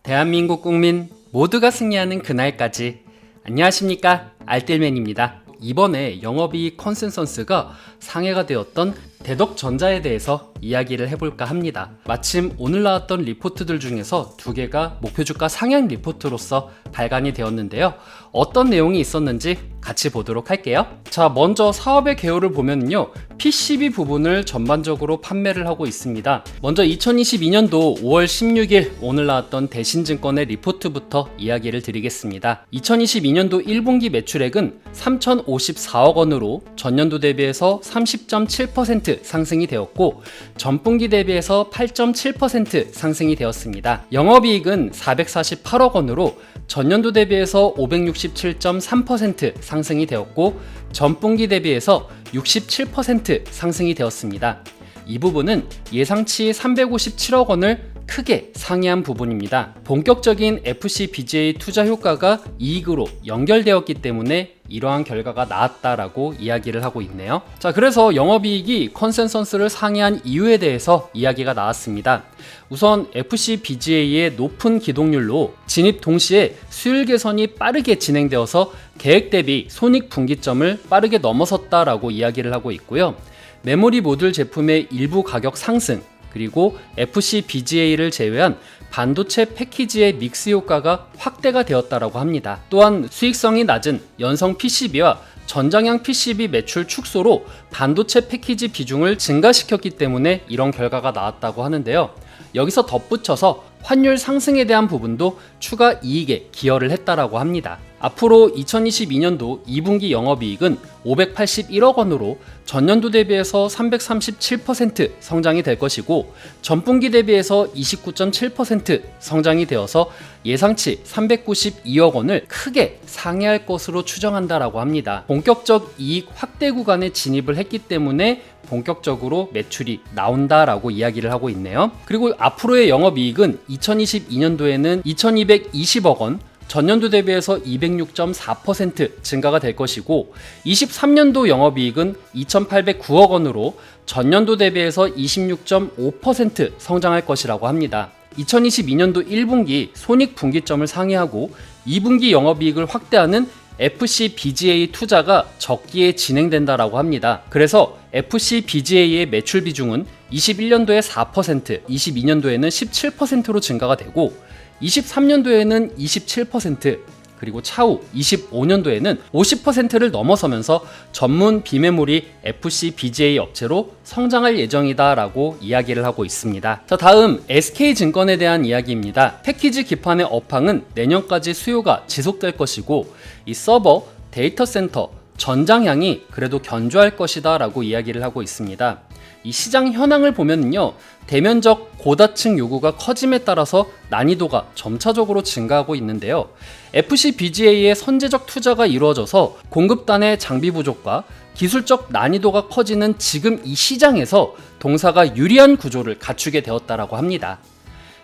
대한민국 국민 모두가 승리하는 그날까지. 안녕하십니까, 알뜰맨입니다. 이번에 영업이익 컨센서스가 상회가 되었던 대덕전자에 대해서 이야기를 해볼까 합니다. 마침 오늘 나왔던 리포트들 중에서 두 개가 목표주가 상향 리포트로서 발간이 되었는데요. 어떤 내용이 있었는지 같이 보도록 할게요. 자, 먼저 사업의 개요를 보면요, PCB 부분을 전반적으로 판매를 하고 있습니다. 먼저 2022년도 5월 16일 오늘 나왔던 대신증권의 리포트부터 이야기를 드리겠습니다. 2022년도 1분기 매출액은 3,054억 원으로 전년도 대비해서 30.7% 상승이 되었고, 전분기 대비해서 8.7% 상승이 되었습니다. 영업이익은 448억 원으로 전년도 대비해서 567.3% 상승이 되었고, 전분기 대비해서 67% 상승이 되었습니다. 이 부분은 예상치 357억 원을 크게 상회한 부분입니다. 본격적인 FC-BGA 투자 효과가 이익으로 연결되었기 때문에 이러한 결과가 나왔다라고 이야기를 하고 있네요. 자, 그래서 영업이익이 컨센서스를 상회한 이유에 대해서 이야기가 나왔습니다. 우선 FC-BGA의 높은 기동률로 진입 동시에 수율 개선이 빠르게 진행되어서 계획 대비 손익분기점을 빠르게 넘어섰다라고 이야기를 하고 있고요. 메모리 모듈 제품의 일부 가격 상승, 그리고 FC-BGA를 제외한 반도체 패키지의 믹스 효과가 확대가 되었다라고 합니다. 또한 수익성이 낮은 연성 PCB와 전장형 PCB 매출 축소로 반도체 패키지 비중을 증가시켰기 때문에 이런 결과가 나왔다고 하는데요. 여기서 덧붙여서 환율 상승에 대한 부분도 추가 이익에 기여를 했다라고 합니다. 앞으로 2022년도 2분기 영업이익은 581억 원으로 전년도 대비해서 337% 성장이 될 것이고, 전분기 대비해서 29.7% 성장이 되어서 예상치 392억 원을 크게 상회할 것으로 추정한다라고 합니다. 본격적 이익 확대 구간에 진입을 했기 때문에 본격적으로 매출이 나온다라고 이야기를 하고 있네요. 그리고 앞으로의 영업이익은 2022년도에는 2220억 원, 전년도 대비해서 206.4% 증가가 될 것이고, 23년도 영업이익은 2809억 원으로 전년도 대비해서 26.5% 성장할 것이라고 합니다. 2022년도 1분기 손익분기점을 상회하고 2분기 영업이익을 확대하는 FC-BGA 투자가 적기에 진행된다라고 합니다. 그래서 FC-BGA의 매출 비중은 21년도에 4%, 22년도에는 17%로 증가가 되고, 23년도에는 27%, 그리고 차후 25년도에는 50%를 넘어서면서 전문 비메모리 FC-BGA 업체로 성장할 예정이다라고 이야기를 하고 있습니다. 자, 다음 SK증권에 대한 이야기입니다. 패키지 기판의 업황은 내년까지 수요가 지속될 것이고, 이 서버, 데이터 센터, 전장향이 그래도 견조할 것이다 라고 이야기를 하고 있습니다. 이 시장 현황을 보면요, 대면적 고다층 요구가 커짐에 따라서 난이도가 점차적으로 증가하고 있는데요. FC-BGA의 선제적 투자가 이루어져서 공급단의 장비 부족과 기술적 난이도가 커지는 지금 이 시장에서 동사가 유리한 구조를 갖추게 되었다라고 합니다.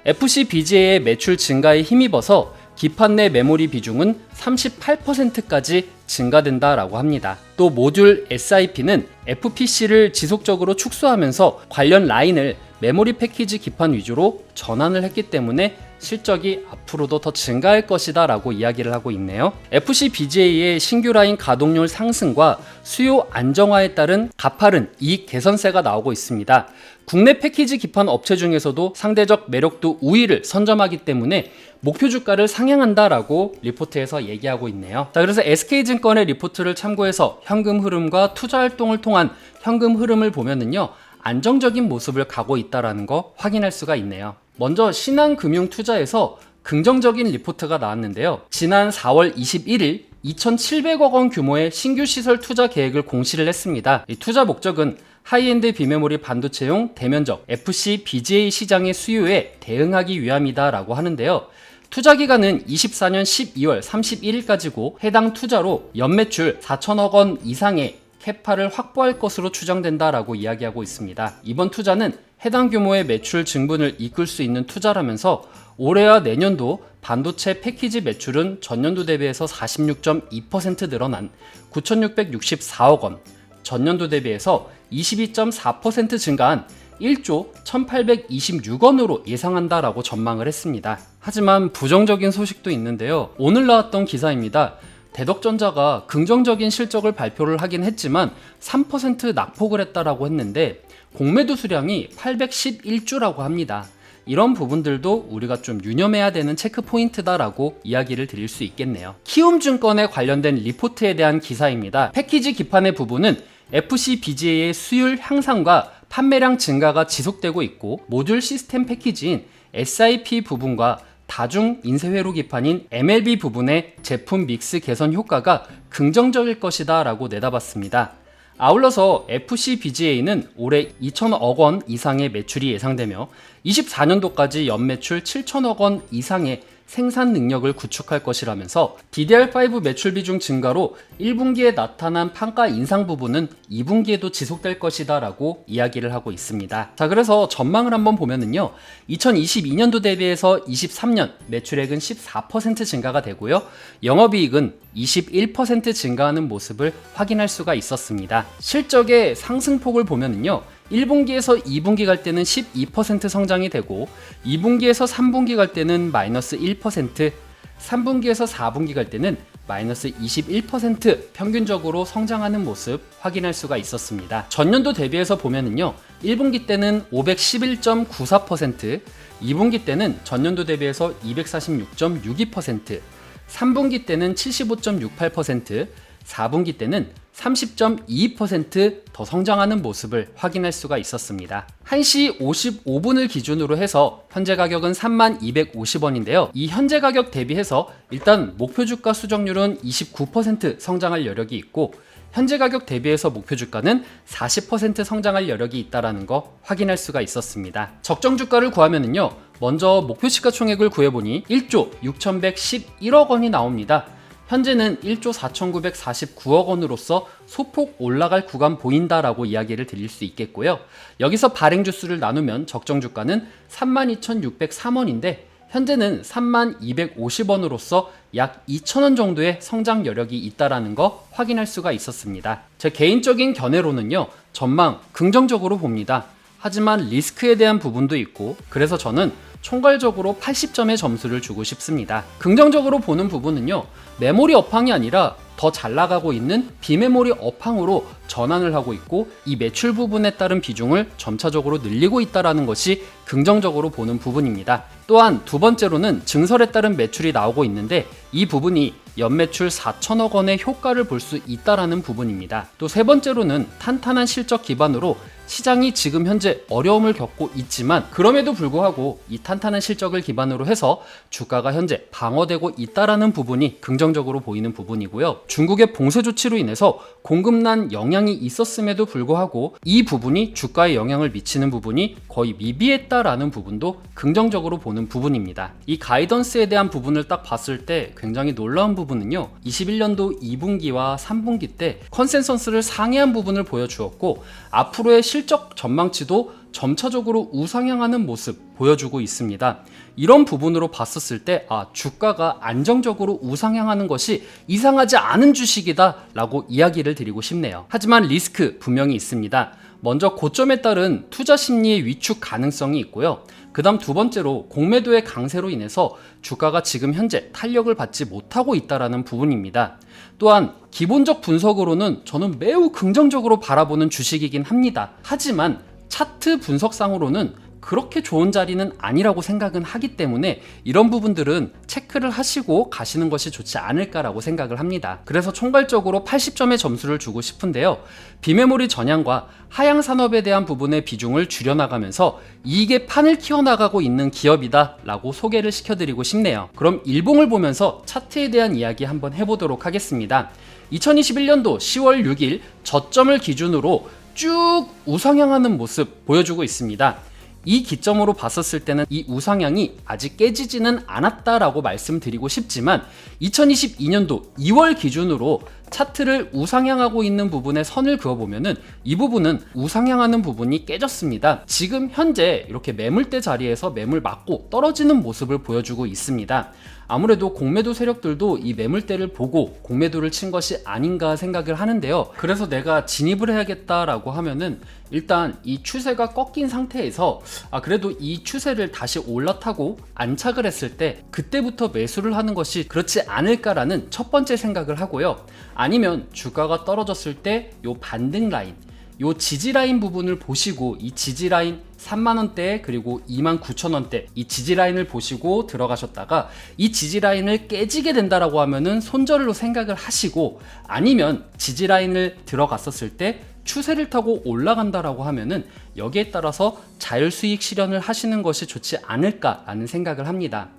FC-BGA의 매출 증가에 힘입어서 기판 내 메모리 비중은 38%까지 증가된다라고 합니다. 또 모듈 SIP는 FPC를 지속적으로 축소하면서 관련 라인을 메모리 패키지 기판 위주로 전환을 했기 때문에 실적이 앞으로도 더 증가할 것이다 라고 이야기를 하고 있네요. FC-BGA의 신규 라인 가동률 상승과 수요 안정화에 따른 가파른 이익 개선세가 나오고 있습니다. 국내 패키지 기판 업체 중에서도 상대적 매력도 우위를 선점하기 때문에 목표 주가를 상향한다라고 리포트에서 얘기하고 있네요. 자, 그래서 SK증권의 리포트를 참고해서 현금 흐름과 투자 활동을 통한 현금 흐름을 보면은요, 안정적인 모습을 가고 있다라는 거 확인할 수가 있네요. 먼저 신한금융투자에서 긍정적인 리포트가 나왔는데요. 지난 4월 21일 2,700억 원 규모의 신규 시설 투자 계획을 공시를 했습니다. 이 투자 목적은 하이엔드 비메모리 반도체용 대면적 FC-BGA 시장의 수요에 대응하기 위함이다라고 하는데요. 투자 기간은 24년 12월 31일까지고 해당 투자로 연매출 4천억 원 이상의 캐파를 확보할 것으로 추정된다라고 이야기하고 있습니다. 이번 투자는 해당 규모의 매출 증분을 이끌 수 있는 투자라면서 올해와 내년도 반도체 패키지 매출은 전년도 대비해서 46.2% 늘어난 9,664억 원, 전년도 대비해서 22.4% 증가한 1조 1826원으로 예상한다라고 전망을 했습니다. 하지만 부정적인 소식도 있는데요. 오늘 나왔던 기사입니다. 대덕전자가 긍정적인 실적을 발표를 하긴 했지만 3% 낙폭을 했다라고 했는데 공매도 수량이 811주라고 합니다. 이런 부분들도 우리가 좀 유념해야 되는 체크 포인트다라고 이야기를 드릴 수 있겠네요. 키움증권에 관련된 리포트에 대한 기사입니다. 패키지 기판의 부분은 FCBGA의 수율 향상과 판매량 증가가 지속되고 있고 모듈 시스템 패키지인 SIP 부분과 다중 인쇄회로 기판인 MLB 부분의 제품 믹스 개선 효과가 긍정적일 것이다 라고 내다봤습니다. 아울러서 FCBGA는 올해 2천억 원 이상의 매출이 예상되며 24년도까지 연매출 7천억 원 이상의 생산 능력을 구축할 것이라면서 DDR5 매출 비중 증가로 1분기에 나타난 판가 인상 부분은 2분기에도 지속될 것이다 라고 이야기를 하고 있습니다. 자, 그래서 전망을 한번 보면은요, 2022년도 대비해서 23년 매출액은 14% 증가가 되고요, 영업이익은 21% 증가하는 모습을 확인할 수가 있었습니다. 실적의 상승폭을 보면은요, 1분기에서 2분기 갈 때는 12% 성장이 되고 2분기에서 3분기 갈 때는 마이너스 1%, 3분기에서 4분기 갈 때는 마이너스 21% 평균적으로 성장하는 모습 확인할 수가 있었습니다. 전년도 대비해서 보면은요, 1분기 때는 511.94%, 2분기 때는 전년도 대비해서 246.62%, 3분기 때는 75.68%, 4분기 때는 30.22% 더 성장하는 모습을 확인할 수가 있었습니다. 1시 55분을 기준으로 해서 현재 가격은 3250원인데요. 이 현재 가격 대비해서 일단 목표 주가 수정률은 29% 성장할 여력이 있고 현재 가격 대비해서 목표 주가는 40% 성장할 여력이 있다는 거 확인할 수가 있었습니다. 적정 주가를 구하면은요, 먼저 목표 시가총액을 구해보니 1조 6111억 원이 나옵니다. 현재는 1조 4949억 원으로서 소폭 올라갈 구간 보인다라고 이야기를 드릴 수 있겠고요. 여기서 발행 주수를 나누면 적정 주가는 32,603원인데 현재는 3250원으로서 약 2,000원 정도의 성장 여력이 있다라는 거 확인할 수가 있었습니다. 제 개인적인 견해로는요, 전망 긍정적으로 봅니다. 하지만 리스크에 대한 부분도 있고 그래서 저는 총괄적으로 80점의 점수를 주고 싶습니다. 긍정적으로 보는 부분은요, 메모리 업황이 아니라 더 잘 나가고 있는 비메모리 업황으로 전환을 하고 있고 이 매출 부분에 따른 비중을 점차적으로 늘리고 있다는 것이 긍정적으로 보는 부분입니다. 또한 두 번째로는 증설에 따른 매출이 나오고 있는데 이 부분이 연매출 4천억 원의 효과를 볼 수 있다는 부분입니다. 또 세 번째로는 탄탄한 실적 기반으로 시장이 지금 현재 어려움을 겪고 있지만 그럼에도 불구하고 이 탄탄한 실적을 기반으로 해서 주가가 현재 방어되고 있다는 부분이 긍정적으로 보이는 부분이고요. 중국의 봉쇄 조치로 인해서 공급난 영향이 있었음에도 불구하고 이 부분이 주가에 영향을 미치는 부분이 거의 미비했다라는 부분도 긍정적으로 보는 부분입니다. 이 가이던스에 대한 부분을 딱 봤을 때 굉장히 놀라운 부분은요, 21년도 2분기와 3분기 때 컨센서스를 상회한 부분을 보여주었고 앞으로의 실적 전망치도 점차적으로 우상향하는 모습 보여주고 있습니다. 이런 부분으로 봤었을 때 주가가 안정적으로 우상향하는 것이 이상하지 않은 주식이다 라고 이야기를 드리고 싶네요. 하지만 리스크 분명히 있습니다. 먼저 고점에 따른 투자 심리의 위축 가능성이 있고요. 그 다음 두 번째로 공매도의 강세로 인해서 주가가 지금 현재 탄력을 받지 못하고 있다는 부분입니다. 또한 기본적 분석으로는 저는 매우 긍정적으로 바라보는 주식이긴 합니다. 하지만 차트 분석상으로는 그렇게 좋은 자리는 아니라고 생각은 하기 때문에 이런 부분들은 체크를 하시고 가시는 것이 좋지 않을까라고 생각을 합니다. 그래서 총괄적으로 80점의 점수를 주고 싶은데요. 비메모리 전향과 하향 산업에 대한 부분의 비중을 줄여나가면서 이익의 판을 키워나가고 있는 기업이다 라고 소개를 시켜드리고 싶네요. 그럼 일봉을 보면서 차트에 대한 이야기 한번 해보도록 하겠습니다. 2021년도 10월 6일 저점을 기준으로 쭉 우상향하는 모습 보여주고 있습니다. 이 기점으로 봤었을 때는 이 우상향이 아직 깨지지는 않았다라고 말씀드리고 싶지만 2022년도 2월 기준으로 차트를 우상향하고 있는 부분에 선을 그어보면은 이 부분은 우상향하는 부분이 깨졌습니다. 지금 현재 이렇게 매물대 자리에서 매물 맞고 떨어지는 모습을 보여주고 있습니다. 아무래도 공매도 세력들도 이 매물대를 보고 공매도를 친 것이 아닌가 생각을 하는데요. 그래서 내가 진입을 해야겠다라고 하면은 일단 이 추세가 꺾인 상태에서 그래도 이 추세를 다시 올라타고 안착을 했을 때 그때부터 매수를 하는 것이 그렇지 않을까라는 첫 번째 생각을 하고요. 아니면 주가가 떨어졌을 때 요 반등 라인, 요 지지 라인 부분을 보시고 이 지지 라인 3만원대 그리고 29,000원대 이 지지 라인을 보시고 들어가셨다가 이 지지 라인을 깨지게 된다라고 하면은 손절로 생각을 하시고, 아니면 지지 라인을 들어갔었을 때 추세를 타고 올라간다라고 하면은 여기에 따라서 자율 수익 실현을 하시는 것이 좋지 않을까라는 생각을 합니다.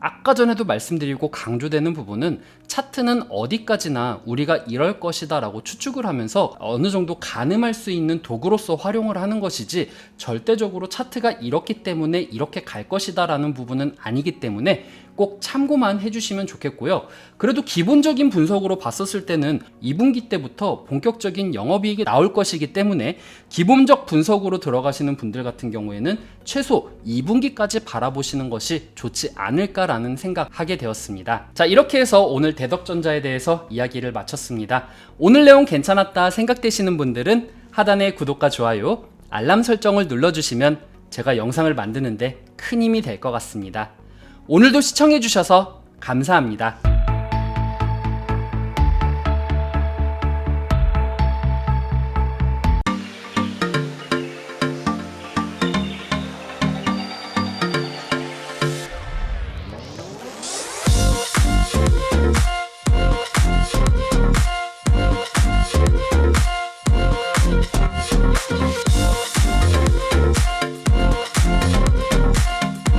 아까 전에도 말씀드리고 강조되는 부분은 차트는 어디까지나 우리가 이럴 것이다 라고 추측을 하면서 어느 정도 가늠할 수 있는 도구로서 활용을 하는 것이지, 절대적으로 차트가 이렇기 때문에 이렇게 갈 것이다 라는 부분은 아니기 때문에 꼭 참고만 해주시면 좋겠고요. 그래도 기본적인 분석으로 봤었을 때는 2분기 때부터 본격적인 영업이익이 나올 것이기 때문에 기본적 분석으로 들어가시는 분들 같은 경우에는 최소 2분기까지 바라보시는 것이 좋지 않을까라는 생각하게 되었습니다. 자, 이렇게 해서 오늘 대덕전자에 대해서 이야기를 마쳤습니다. 오늘 내용 괜찮았다 생각되시는 분들은 하단의 구독과 좋아요, 알람 설정을 눌러주시면 제가 영상을 만드는데 큰 힘이 될 것 같습니다. 오늘도 시청해주셔서 감사합니다.